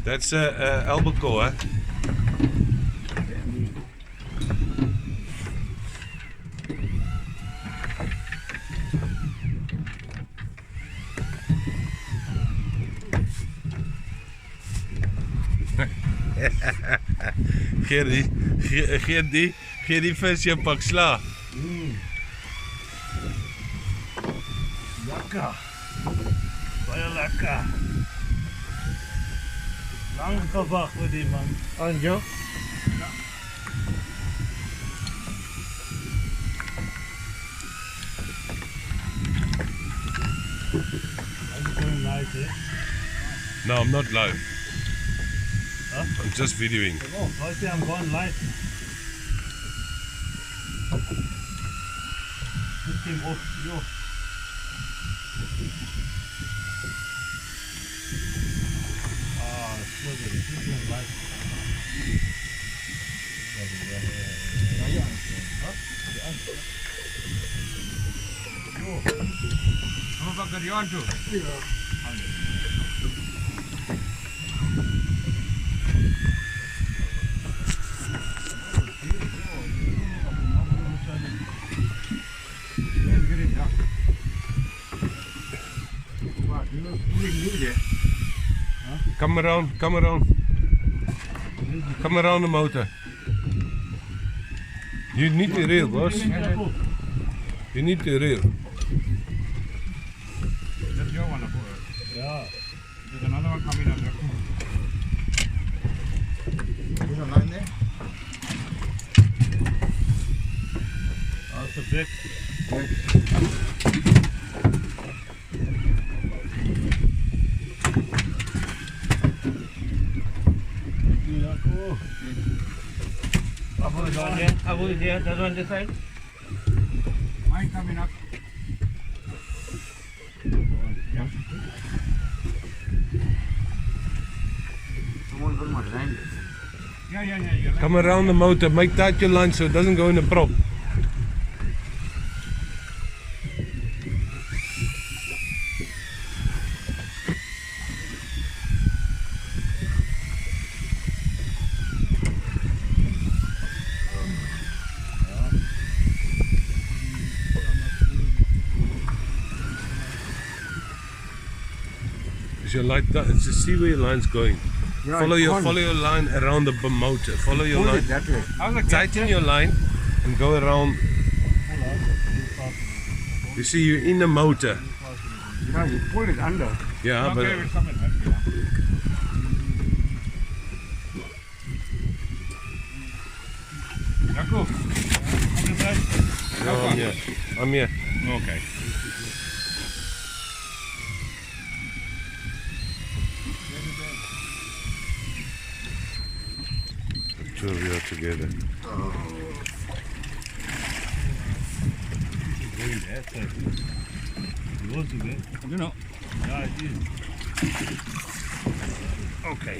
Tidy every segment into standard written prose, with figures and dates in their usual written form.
That's Albacore. Geef die vis je een pak sla. Lekker. Baie lekker. Lang gewag vir die man. En jou? Ja. I'm going live, eh? No, I'm not live. Huh? I'm just videoing. Oh, I say I'm going live. This came off, yo. Ah, so good. This is live. Come back to you too. Come around, come around. Come around the motor. You need to reel, boss. You need to reel. That's your one, Yeah. There's another one coming up. There's a line there? That's a big. Abu is there, that one this side? Mine coming up. Someone put my line. Yeah. Come around the motor, make tight your line so it doesn't go in the prop. Is your light just see where your line's going. Yeah, Follow your line around the motor. Follow your line. That way. Tighten your line and go around. You see, you're in the motor. Yeah, you pull it under. Yeah, but Okay, we're coming up. Jaco, on the side. no, I'm here. I'm here. Okay. Two of you are together. Going that side. Yours is there. You know. Yeah, it is. Okay.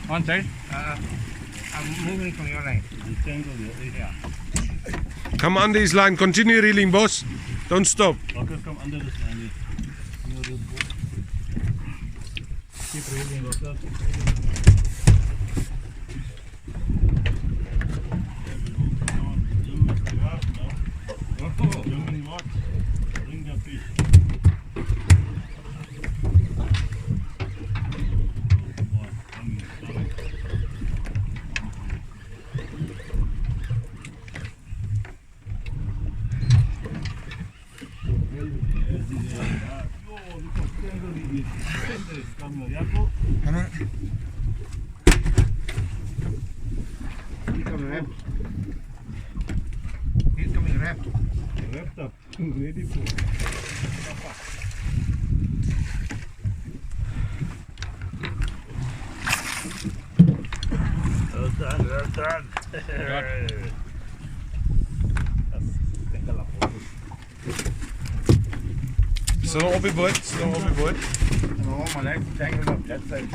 One side. I'm moving from your line. This angle, yeah. Come under his line. Continue reeling, boss. Don't stop. Rockers come under this line. Keep reeling, rockers. Germany what? Bring the fish. He's coming wrapped. Wrapped up, ready for. Well done, well done. Still op je boot. Still op je boot. No, my leg's tangled up that side.